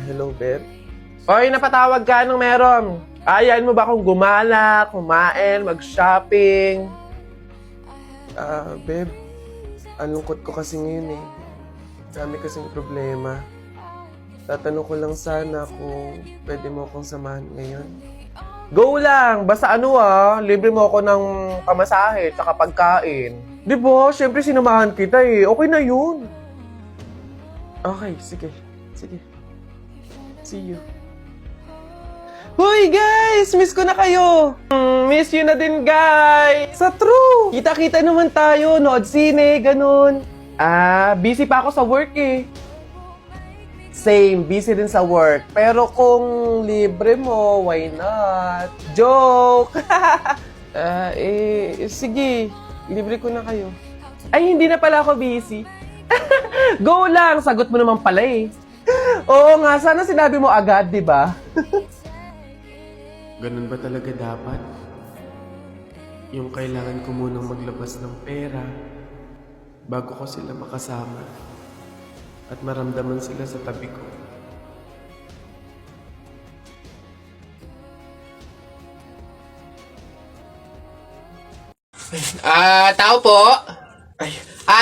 Hello, babe. Oy, napatawag ka. Anong meron? Ayain mo ba akong gumala, kumain, mag-shopping? Babe, ang lungkot ko kasi ngayon eh. Dami kasing problema. Tatanong ko lang sana kung pwede mo akong samahan ngayon. Go lang! Basta libre mo ako ng pamasahe tsaka pagkain. Di ba? Siyempre sinamahan kita eh. Okay na yun. Okay, sige. Sige. See you. Hoy guys! Miss ko na kayo! Miss you na din guys! Sa true! Kita-kita naman tayo, nood sine, ganun. Busy pa ako sa work eh. Same, busy din sa work. Pero kung libre mo, why not? Joke! Sige. Libre ko na kayo. Ay, hindi na pala ako busy. Go lang! Sagot mo naman pala eh. Oo nga, sana sinabi mo agad, di ba? Ganun ba talaga dapat? Yung kailangan ko munang maglabas ng pera bago ko sila makasama at maramdaman sila sa tabi ko. Tao po?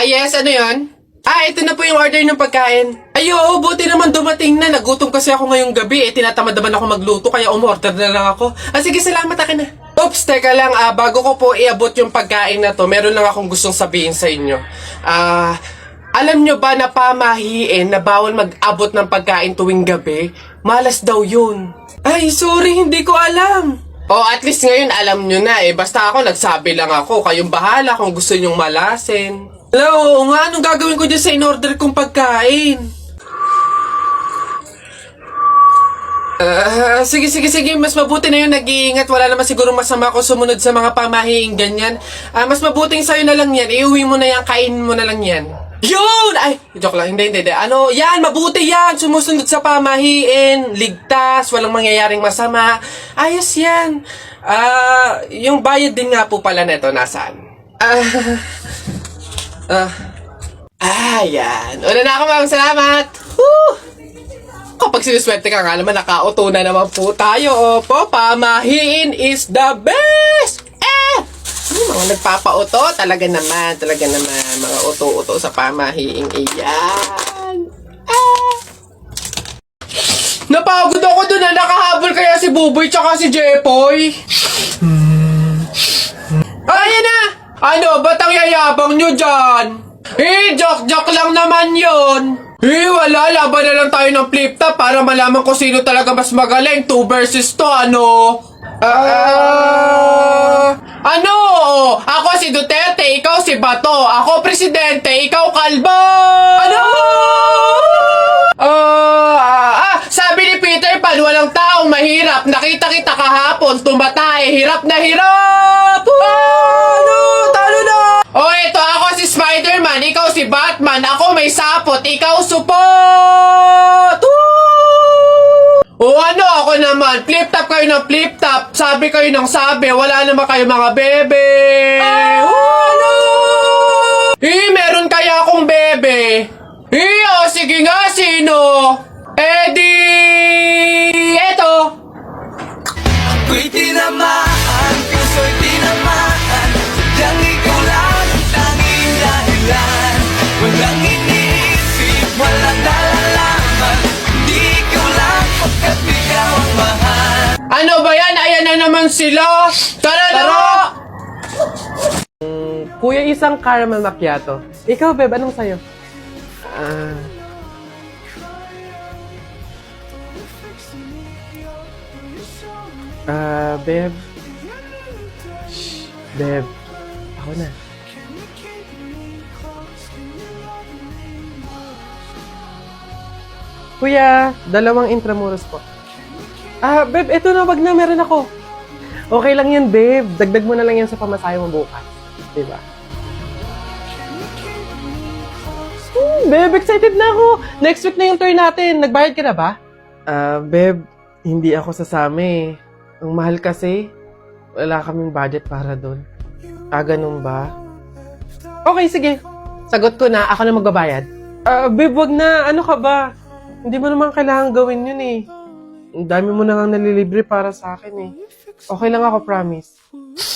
Yes, ano yon? Ito na po yung order ng pagkain. Oo, buti naman dumating na. Nagutom kasi ako ngayong gabi. Tinatamad naman ako magluto, kaya umorder na lang ako. Sige, salamat, akin na. Oops, teka lang. Bago ko po iabot yung pagkain na to, meron lang akong gustong sabihin sa inyo. Alam nyo ba na pamahiin na bawal mag-abot ng pagkain tuwing gabi? Malas daw yun. Ay, sorry, hindi ko alam. At least ngayon alam nyo na eh. Basta ako, nagsabi lang ako. Kayong bahala kung gusto nyong malasin. Hello, anong gagawin ko dyan sa in-order kong pagkain? Sige. Mas mabuti na yun nag-iingat. Wala naman siguro masama ako sumunod sa mga pamahiing ganyan. Mas mabuting sa'yo na lang yan. Iuwi mo na yan, kainin mo na lang yan. Yun! Ay, joke lang. Hindi. Yan, mabuti yan. Sumusunod sa pamahiin. Ligtas, walang mangyayaring masama. Ayos yan. Yung bayad din nga po pala neto, nasaan? Yan. Una na ako, ma'am. Salamat. Kapag sinuswerte ka nga naman, naka-auto na naman po tayo. Opo, pamahiin is the best! Mga nagpapa-auto, talaga naman. Mga auto-auto sa pamahiing iyan. Napagod ako dun na nakahabol kaya si Buboy tsaka si Jepoy. Ayan na! Ba't ang yayabang nyo dyan? Joke lang naman yun. Wala. Laban na lang tayo ng flip-top para malaman ko sino talaga mas magaling. 2 versus 2, Ako si Duterte, ikaw si Bato. Ako presidente, ikaw kalbo. Sabi ni Peter Pan, walang taong mahirap. Nakita kita kahapon, tumatay. Hirap na hirap. Talo na. Ito ako si Spider-Man, ikaw si Batman. Ako may sapot, ikaw support. Ako naman, flip-top kayo ng flip-top. Sabi kayo ng sabi, wala naman kayo mga bebe. Meron kaya akong bebe. Sige nga, sino? Eto. Ako'y tinamaan, puso'y tinamaan. Sadyang ikaw lang ang tanging dahilan. Walang iniisip, walang nalalaman. Hindi ikaw lang pagkat ikaw ang mahal. Ano ba yan? Ayan na naman sila. Tara! Kuya, isang caramel macchiato. Ikaw, babe, anong sayo? Babe. Shh, babe. Ako na. Kuya, 2 intramuros po. Babe, eto na, wag na, meron ako. Okay lang yan, babe. Dagdag mo na lang yan sa pamasahe mo bukas. Diba? Babe, excited na ako. Next week na yung tour natin. Nagbayad ka na ba? Babe, hindi ako sasama. Ang mahal kasi. Wala kaming budget para doon. Ganun ba? Okay, sige. Sagot ko na. Ako na magbabayad. Babe, wag na. Ano ka ba? Hindi mo naman kailangan gawin yun eh. Ang dami mo na nga nalilibre para sa akin eh. Okay lang ako, promise.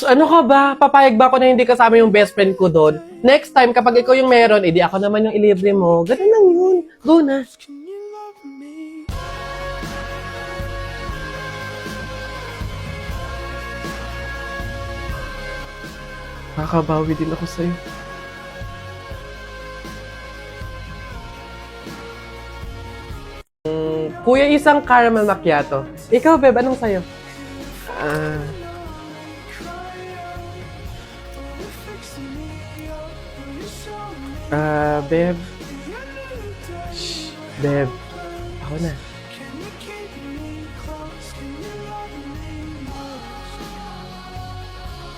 Ano ka ba? Papayag ba ako na hindi kasama yung best friend ko doon? Next time, kapag ikaw yung meron, edi ako naman yung ilibre mo. Ganun lang yun. Go na. Kakabawi din ako sa'yo. Kuya, isang caramel macchiato. Ikaw, Beb, anong sa'yo? Beb. Shh, Beb. Ako na.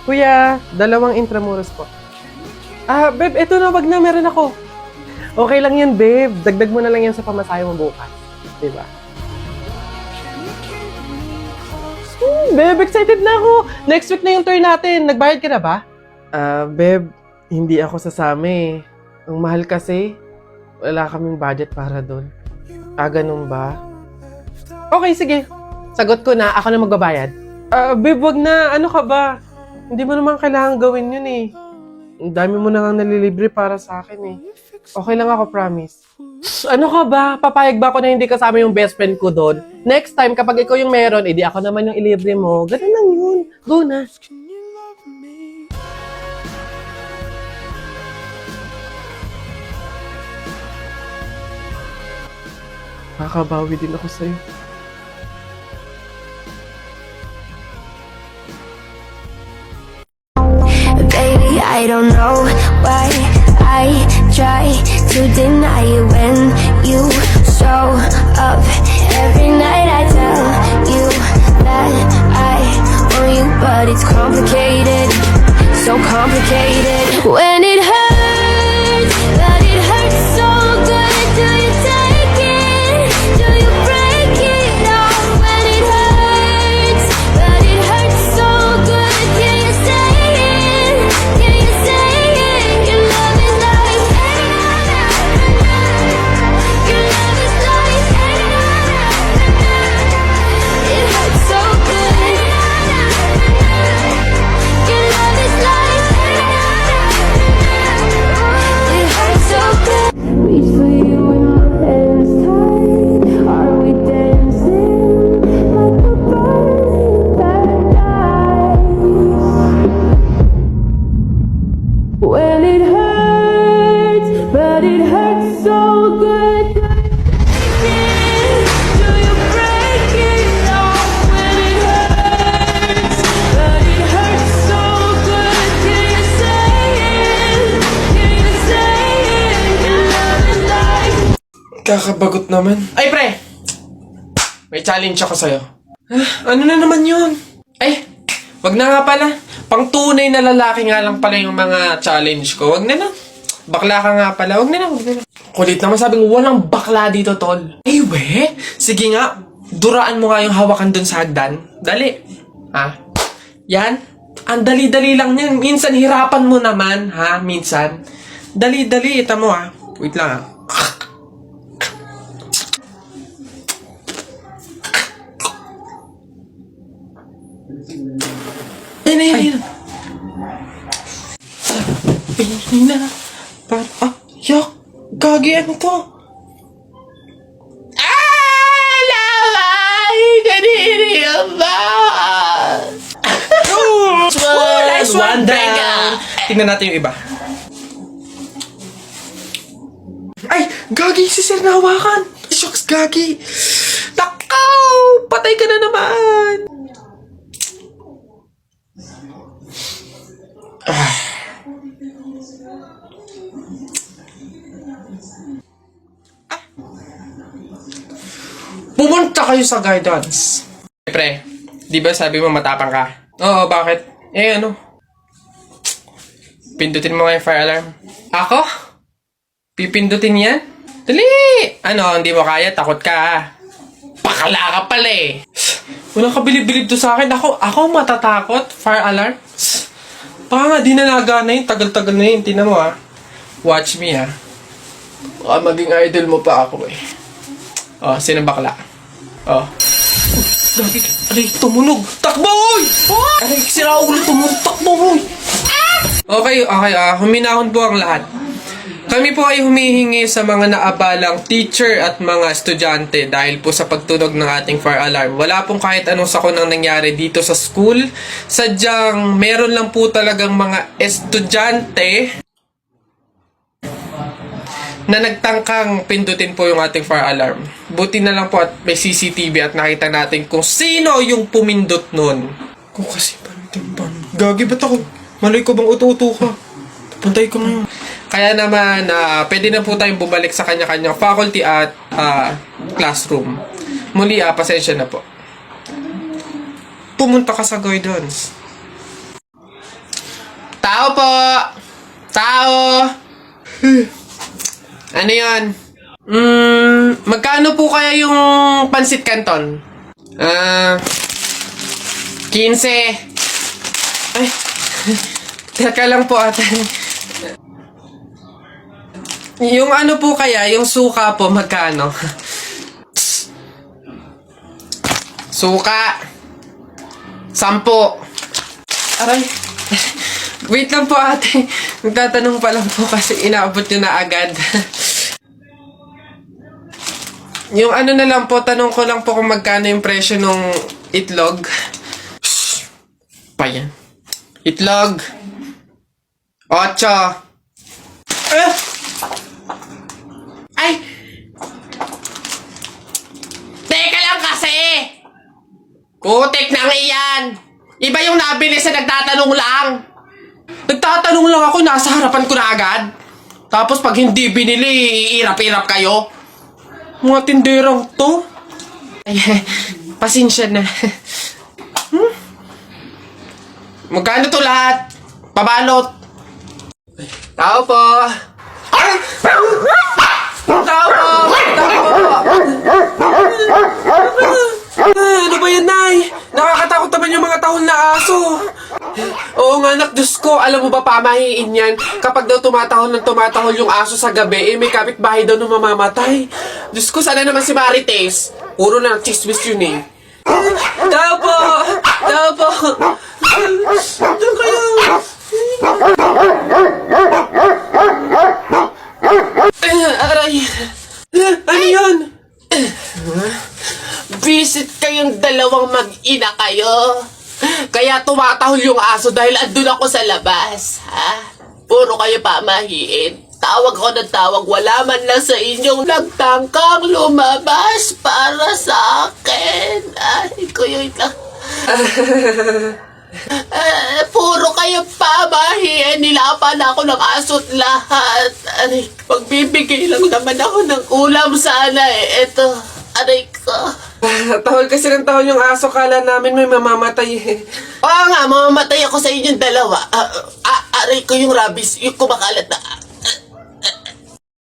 Kuya, 2 intramuros po. Beb, eto na, wag na, meron ako. Okay lang yan, Beb. Dagdag mo na lang yan sa pamasahe mo bukas. Diba? Beb, excited na ako. Next week na yung tour natin. Nagbayad ka na ba? Beb, hindi ako sasama eh. Ang mahal kasi, wala kaming budget para doon. Ganun ba? Okay, sige. Sagot ko na, ako na magbabayad. Beb, wag na. Ano ka ba? Hindi mo naman kailangan gawin yun eh. Ang dami mo na nga nalilibre para sa akin eh. Okay lang ako, promise. Ano ka ba? Papayag ba ako na hindi kasama yung best friend ko doon? Next time, kapag ikaw yung meron, edi ako naman yung ilibre mo. Ganun lang yun. Go na. Kakabawi din ako sa'yo. Baby, I don't know why I try to deny it when you show up. Every night I tell you that I want you, but it's complicated, so complicated. When it hurts, but it hurts so good. Do you take it? Do you break it off? When it hurts, but it hurts so good. Can you say it? Can you say it? Your love is like your love is like it hurts so good. Your love is like it hurts so good. Reach for you when my hands tied. Are we dancing like a bird that dies? When it hurts, but it hurts so good. Do you break it off? When it hurts, but it hurts so good. Can you say it? Can you say it? Your love is like. Kakabagot naman. Ay, pre! May challenge ako sa'yo. Ano na naman yun? Ay, wag na nga pala. Pang tunay na lalaki nga lang pala yung mga challenge ko. Wag na lang. Bakla ka nga pala. Wag na lang, wag na lang. Kulit naman, sabing walang bakla dito, tol. Ay, we? Sige nga, duraan mo nga yung hawakan dun sa hagdan. Dali. Ha? Yan? Ang dali-dali lang yan. Minsan hirapan mo naman, ha? Minsan. Dali-dali. Ita mo, ha? Wait lang, ha? Ayun, ayun, ayun. Sabi na. Yak. Gagi, ano to? Lamay! Kanini ba? Nice one down. Tingnan natin yung iba. Ay! Gagi, si Sir nahawakan. Shucks, Gagi. Takaw! Patay ka na naman. Pumunta kayo sa guidance. Pre, di ba sabi mo matapang ka? Oo, bakit? Ano? Pindutin mo nga yung fire alarm. Ako? Pipindutin yan? Dali! Ano, hindi mo kaya? Takot ka. Pakala ka pala eh. Walang kabilib-bilib to sa akin. Ako matatakot? Fire alarm? Baka nga, di na nagana yun. Tagal-tagal na yun. Tingnan mo ha. Watch me ha. Baka maging idol mo pa ako eh. Oh, sino bakla? Oh. Gagi, aray, tumunog. Takbo, oy! Aray, sira ulo, tumunog. Takbo, oy! Okay, huminahon po ang lahat. Kami po ay humihingi sa mga naabalang teacher at mga estudyante dahil po sa pagtunog ng ating fire alarm. Wala pong kahit anong sakunang nangyari dito sa school. Sadyang meron lang po talagang mga estudyante na nagtangkang pindutin po yung ating fire alarm. Buti na lang po at may CCTV at nakita natin kung sino yung pumindot nun. Kung kasi parang Gagi, ba't ako? Malay ko bang utu-utu ka? Pantay ko ngayon. Kaya naman, pwede na po tayong bumalik sa kanya-kanyang faculty at classroom. Muli, pasensya na po. Pumunta ka sa guidance. Tao po! Tao! Ano yan? Magkano po kaya yung pansit canton? 15. Ay, teka lang po ate. Yung ano po kaya, yung suka po, magkano? Suka. 10. Aray. Wait lang po ate. Magtatanong pa lang po kasi inaabot nyo na agad. Yung ano na lang po, tanong ko lang po kung magkano yung presyo ng itlog. Shhh. Pa yan. Itlog. 8. Ay! Teka lang kasi! Putik nang iyan! Iba yung nabili sa nagtatanong lang! Nagtatanong lang ako, nasa harapan ko na agad. Tapos pag hindi binili, iirap-irap kayo. Mga tinderang to. Ay, pasensya na. Magkano to lahat? Pabalot. Tao po. Ay! Tao po! Ano ba yan, Nay? Nakakatakot naman yung mga tahol na aso. Oo nga, anak, Diyos ko. Alam mo ba, pamahiin yan. Kapag daw tumatahol yung aso sa gabi, may kapitbahay daw na mamamatay. Diyos ko, sana naman si Marites. Puro na chismis yun eh. Tao po! Tao po! Doon kayo! Aray! Ano yun? Visit kayong dalawang mag-ina kayo. Kaya tumatahol yung aso dahil andun ako sa labas. Ha? Puro kayo pamahiin. Tawag ko ng tawag, wala man lang sa inyong nagtangkang lumabas para sa akin. Ay, kuyoy lang. Puro kayo pamahiin. Nilapan ako ng aso't lahat. Aray, magbibigay lang naman ako ng ulam sana eh. Eto, aray ko. Tahol kasi ng tahol yung aso, kala namin may mamamatay eh. Oo nga, mamamatay ako sa inyong dalawa. Aray ko yung rabies, yung kumakalat na